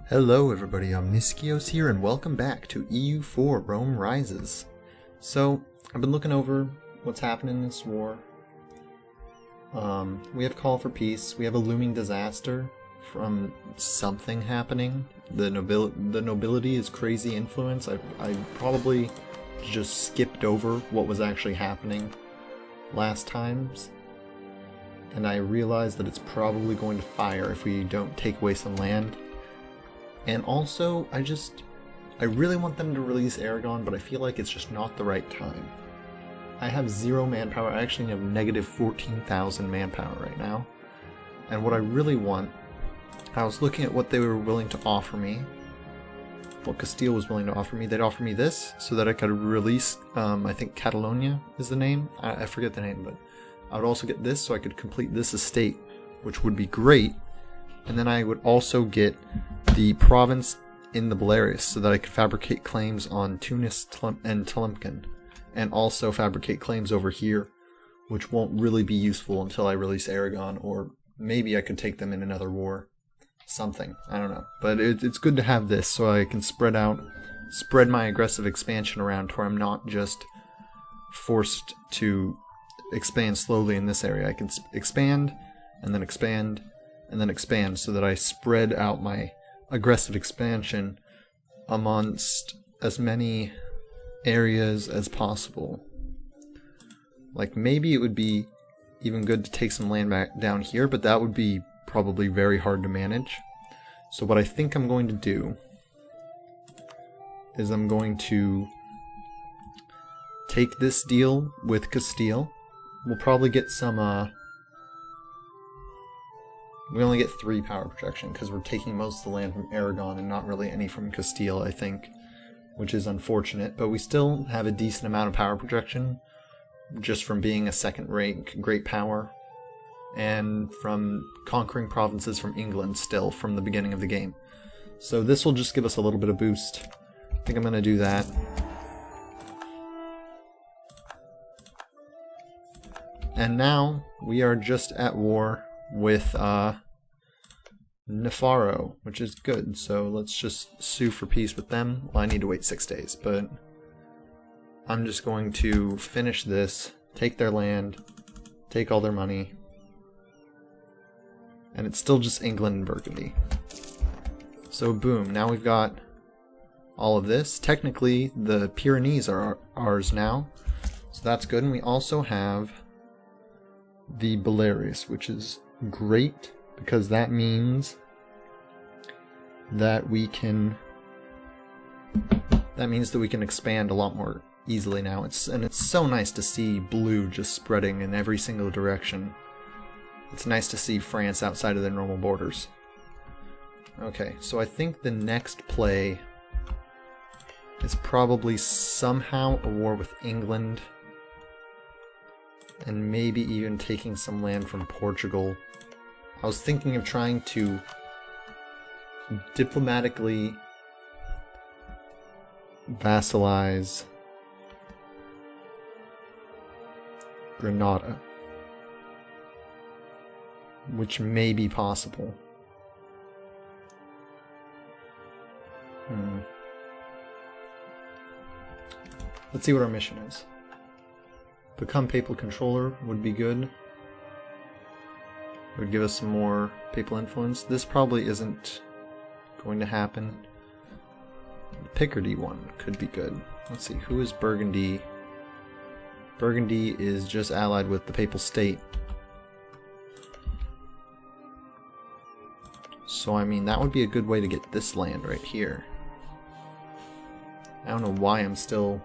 Hello everybody, Omniscios here, and welcome back to EU4 Rome Rises. So, I've been looking over what's happening in this war. We have call for peace, we have a looming disaster from something happening. The nobility is crazy influence. I probably just skipped over what was actually happening last times. And I realized that it's probably going to fire if we don't take away some land. And also, I really want them to release Aragon, but I feel like it's just not the right time. I have 0 manpower. I actually have negative 14,000 manpower right now. And what I really want, I was looking at what they were willing to offer me. What Castile was willing to offer me. They'd offer me this so that I could release, I think Catalonia is the name. I forget the name, but I would also get this so I could complete this estate, which would be great. And then I would also get the province in the Belarus so that I could fabricate claims on Tunis and Tlemcen, and also fabricate claims over here, which won't really be useful until I release Aragon, or maybe I could take them in another war. Something. I don't know. But it's good to have this so I can spread my aggressive expansion around where I'm not just forced to expand slowly in this area. I can expand, and then expand, and then expand so that I spread out my aggressive expansion amongst as many areas as possible. Like, maybe it would be even good to take some land back down here, but that would be probably very hard to manage. So what I think I'm going to do is I'm going to take this deal with Castile. We'll probably get some we only get 3 power projection because we're taking most of the land from Aragon and not really any from Castile, I think, which is unfortunate. But we still have a decent amount of power projection just from being a second-rate great power and from conquering provinces from England still from the beginning of the game. So this will just give us a little bit of boost. I think I'm going to do that. And now we are just at war with Nefaro, which is good, so let's just sue for peace with them. Well, I need to wait 6 days, but I'm just going to finish this, take their land, take all their money, and it's still just England and Burgundy. So boom, now we've got all of this. Technically, the Pyrenees are ours now, so that's good, and we also have the Belarus, which is great because that means that we can expand a lot more easily now. It's so nice to see blue just spreading in every single direction. It's nice to see France outside of their normal borders. Okay, so I think the next play is probably somehow a war with England, and maybe even taking some land from Portugal. I was thinking of trying to diplomatically vassalize Granada, which may be possible. Let's see what our mission is. Become papal controller would be good. It would give us some more papal influence. This probably isn't going to happen. The Picardy one could be good. Let's see, who is Burgundy? Burgundy is just allied with the Papal State. So, I mean, that would be a good way to get this land right here. I don't know why I'm still...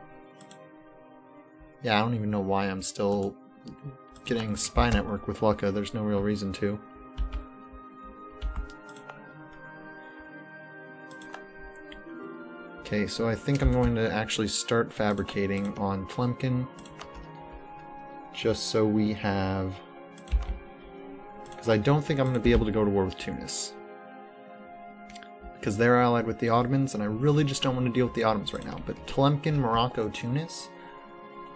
Yeah, I don't even know why I'm still getting spy network with Lucca. There's no real reason to. Okay, so I think I'm going to actually start fabricating on Tlemcen, just so we have... Because I don't think I'm going to be able to go to war with Tunis. Because they're allied with the Ottomans, and I really just don't want to deal with the Ottomans right now. But Tlemcen, Morocco, Tunis,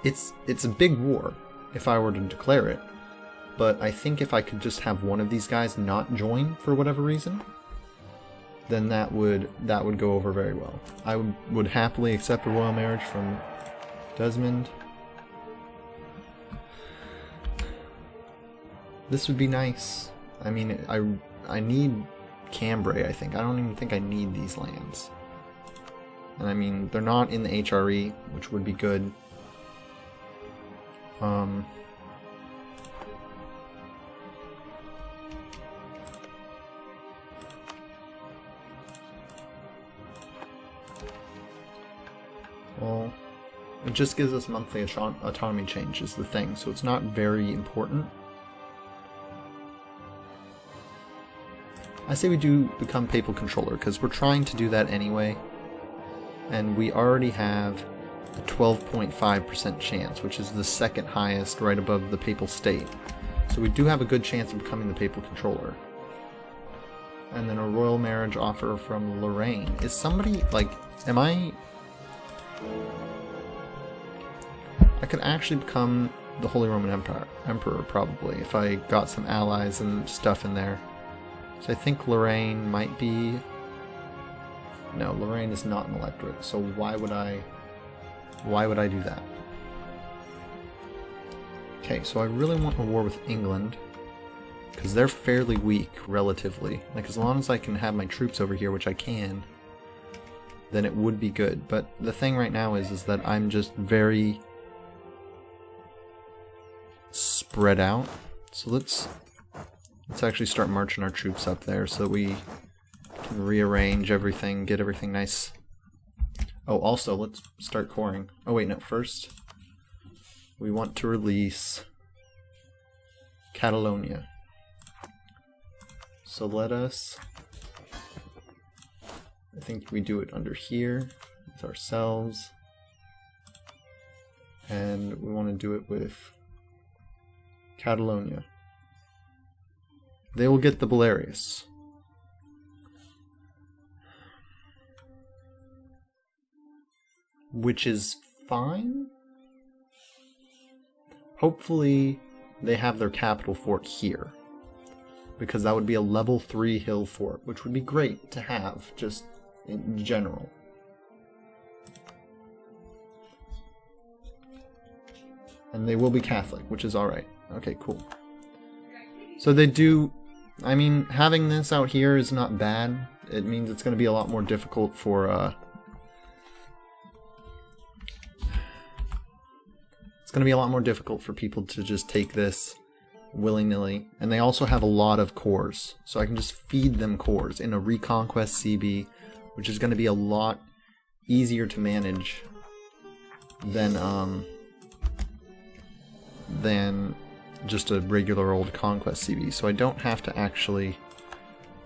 it's a big war if I were to declare it. But I think if I could just have one of these guys not join for whatever reason, then that would go over very well. I would happily accept a royal marriage from Desmond. This would be nice. I mean, I need Cambrai, I think. I don't even think I need these lands. And I mean, they're not in the HRE, which would be good. Well, it just gives us monthly autonomy change is the thing, so it's not very important. I say we do become papal controller, because we're trying to do that anyway. And we already have a 12.5% chance, which is the second highest right above the papal state. So we do have a good chance of becoming the papal controller. And then a royal marriage offer from Lorraine. Is somebody, like, am I could actually become the Holy Roman Emperor, probably, if I got some allies and stuff in there. So I think Lorraine might be... No, Lorraine is not an electorate, so why would I do that? Okay, so I really want a war with England, because they're fairly weak, relatively. Like, as long as I can have my troops over here, which I can, then it would be good. But the thing right now is that I'm just very spread out. So let's actually start marching our troops up there so that we can rearrange everything, get everything nice. Oh, also, let's start coring. Oh wait, no, first we want to release Catalonia. So let us, I think we do it under here with ourselves, and we want to do it with Catalonia. They will get the Belarius. Which is fine. Hopefully they have their capital fort here, because that would be a level 3 hill fort, which would be great to have, just in general. And they will be Catholic, which is alright. Okay, cool. So they do... I mean, having this out here is not bad. It means it's going to be a lot more difficult for... It's going to be a lot more difficult for people to just take this willy-nilly. And they also have a lot of cores, so I can just feed them cores in a Reconquest CB, which is going to be a lot easier to manage than just a regular old Conquest CB. So I don't have to actually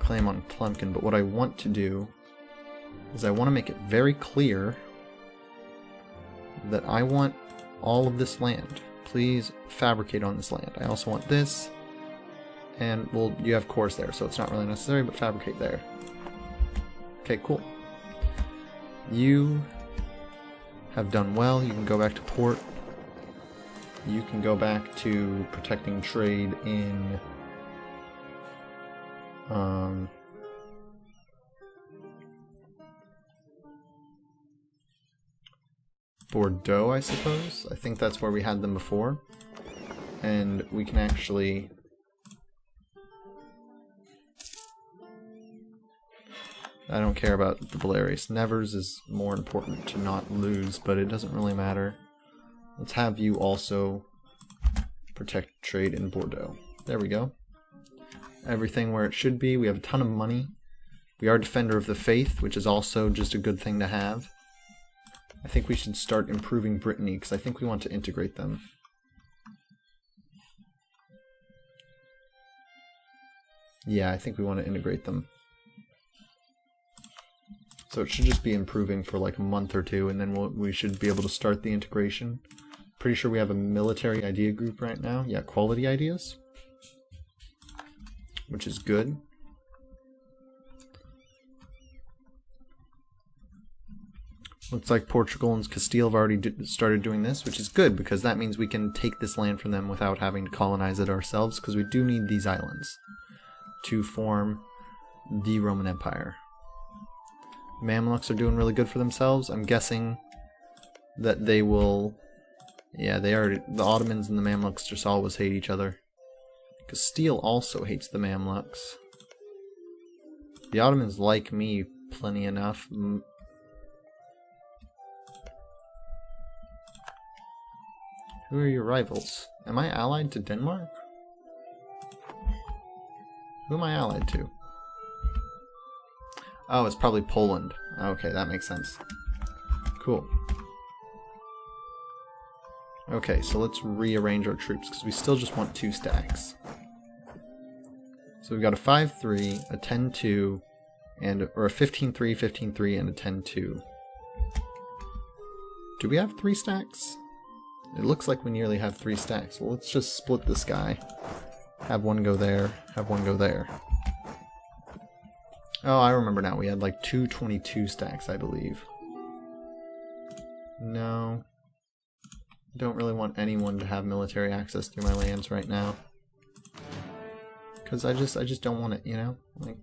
claim on Plumpkin, but what I want to do is I want to make it very clear that I want all of this land. Please fabricate on this land. I also want this, and, well, you have cores there, so it's not really necessary, but fabricate there. Okay, cool. You have done well. You can go back to port. You can go back to protecting trade in Bordeaux, I suppose. I think that's where we had them before. And we can actually... I don't care about the Belarius. Nevers is more important to not lose, but it doesn't really matter. Let's have you also protect trade in Bordeaux. There we go. Everything where it should be. We have a ton of money. We are Defender of the Faith, which is also just a good thing to have. I think we should start improving Brittany, because I think we want to integrate them. Yeah, I think we want to integrate them. So it should just be improving for like a month or two, and then we should be able to start the integration. Pretty sure we have a military idea group right now. Yeah, quality ideas. Which is good. Looks like Portugal and Castile have already started doing this, which is good, because that means we can take this land from them without having to colonize it ourselves, because we do need these islands to form the Roman Empire. Mamluks are doing really good for themselves. I'm guessing that they will... Yeah, they are. The Ottomans and the Mamluks just always hate each other. Castile also hates the Mamluks. The Ottomans like me plenty enough. Who are your rivals? Am I allied to Denmark? Who am I allied to? Oh, it's probably Poland. Okay, that makes sense. Cool. Okay, so let's rearrange our troops, because we still just want 2 stacks. So we've got a 5-3, a 10-2, or a 15-3, 15-3, and a 10-2. Do we have 3 stacks? It looks like we nearly have 3 stacks. Well, let's just split this guy. Have one go there, have one go there. Oh, I remember now. We had like 222 stacks, I believe. No. Don't really want anyone to have military access through my lands right now. Because I just don't want it, you know? Like,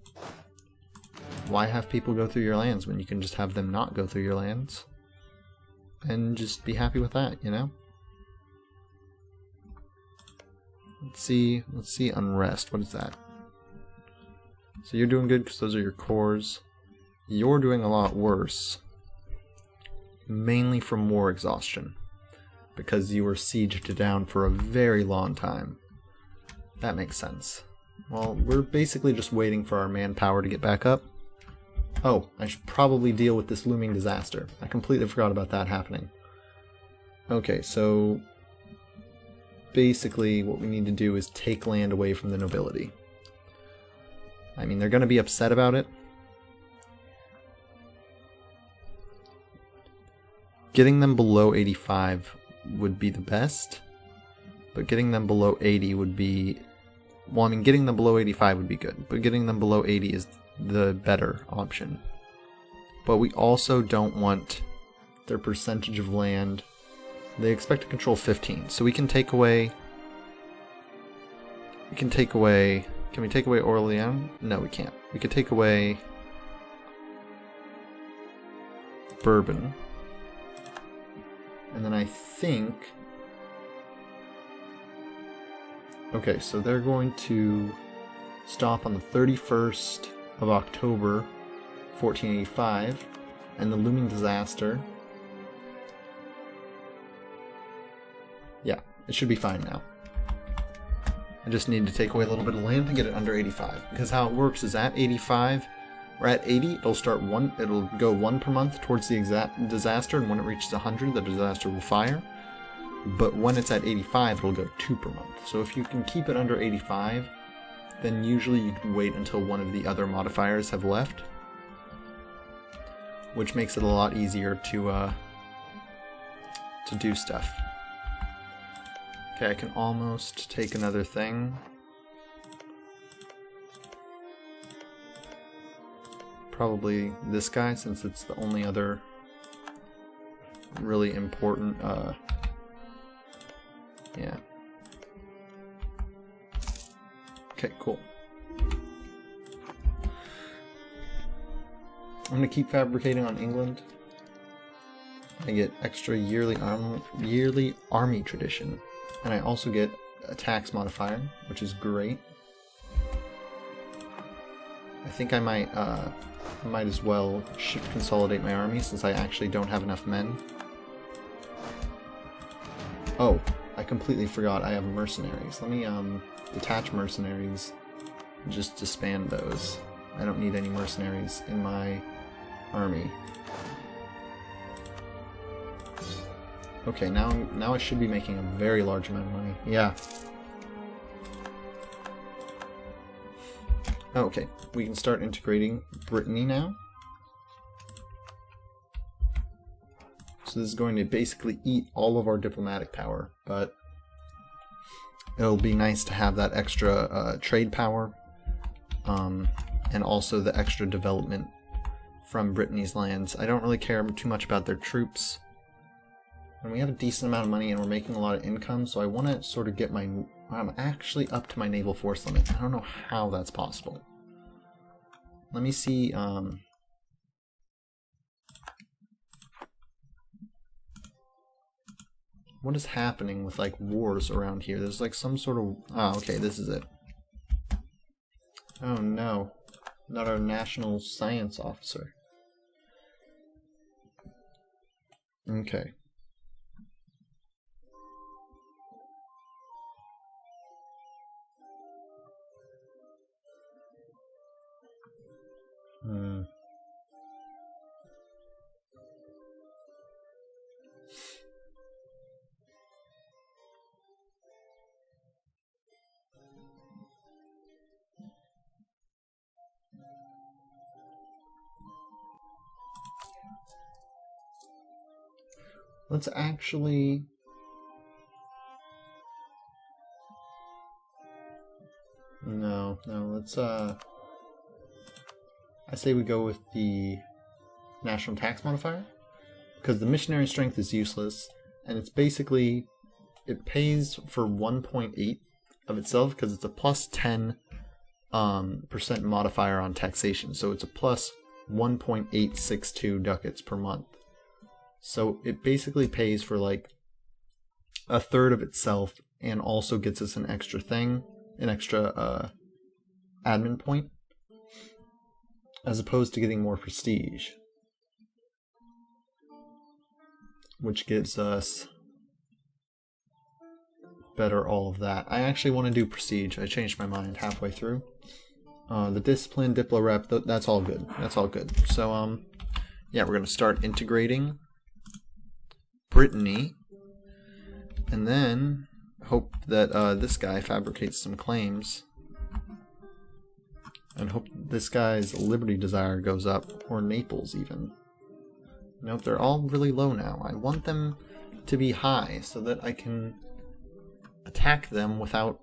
why have people go through your lands when you can just have them not go through your lands? And just be happy with that, you know? Let's see unrest. What is that? So you're doing good because those are your cores. You're doing a lot worse. Mainly from war exhaustion. Because you were sieged down for a very long time. That makes sense. Well, we're basically just waiting for our manpower to get back up. Oh, I should probably deal with this looming disaster. I completely forgot about that happening. Okay, so basically what we need to do is take land away from the nobility. I mean, they're going to be upset about it. Getting them below 85 would be the best, but getting them below 80 would be... Well, I mean, getting them below 85 would be good, but getting them below 80 is the better option. But we also don't want their percentage of land. They expect to control 15, so we can take away... Can we take away Orleans? No, we can't. We could take away Bourbon. And then I think... Okay, so they're going to stop on the 31st of October, 1485, and the looming disaster. Yeah, it should be fine now. I just need to take away a little bit of land to get it under 85. Because how it works is at 85, or at 80, it'll go 1 per month towards the exact disaster, and when it reaches 100, the disaster will fire. But when it's at 85, it'll go 2 per month. So if you can keep it under 85, then usually you can wait until one of the other modifiers have left. Which makes it a lot easier to do stuff. Okay, I can almost take another thing. Probably this guy, since it's the only other really important, yeah. Okay, cool. I'm gonna keep fabricating on England. I get extra yearly army tradition. And I also get a tax modifier, which is great. I think I might as well consolidate my army since I actually don't have enough men. Oh, I completely forgot I have mercenaries. Let me detach mercenaries and just disband those. I don't need any mercenaries in my army. Okay, now I should be making a very large amount of money. Yeah. Okay, we can start integrating Brittany now. So this is going to basically eat all of our diplomatic power, but it'll be nice to have that extra trade power, and also the extra development from Brittany's lands. I don't really care too much about their troops. And we have a decent amount of money and we're making a lot of income, so I want to sort of get my... I'm actually up to my naval force limit. I don't know how that's possible. Let me see... What is happening with, like, wars around here? There's, like, some sort of... Ah, okay, this is it. Oh, no. Not our national science officer. Okay. Let's actually... No, let's, I say we go with the national tax modifier, because the missionary strength is useless, and it's basically, it pays for 1.8 of itself, because it's a plus 10% modifier on taxation, so it's a plus 1.862 ducats per month. So it basically pays for like a third of itself, and also gets us an extra thing, an extra admin point, as opposed to getting more prestige, which gives us better all of that. I actually want to do prestige. I changed my mind halfway through. The discipline, diplo rep, that's all good. That's all good. So yeah, we're going to start integrating Brittany, and then hope that this guy fabricates some claims, and hope this guy's liberty desire goes up, or Naples even. Nope, they're all really low now. I want them to be high so that I can attack them without...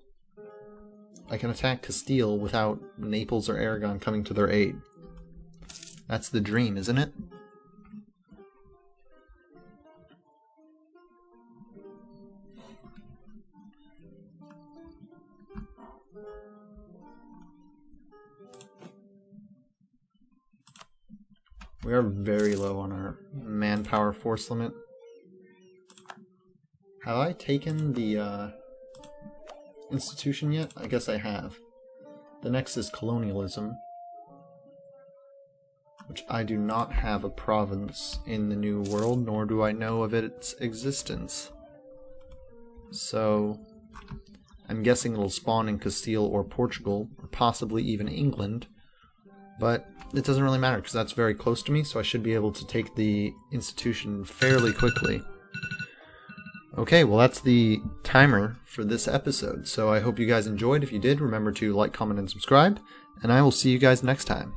I can attack Castile without Naples or Aragon coming to their aid. That's the dream, isn't it? We are very low on our manpower force limit. Have I taken the institution yet? I guess I have. The next is colonialism, which I do not have a province in the New World, nor do I know of its existence. So I'm guessing it'll spawn in Castile or Portugal, or possibly even England. But it doesn't really matter, because that's very close to me, so I should be able to take the institution fairly quickly. Okay, well that's the timer for this episode, so I hope you guys enjoyed. If you did, remember to like, comment, and subscribe, and I will see you guys next time.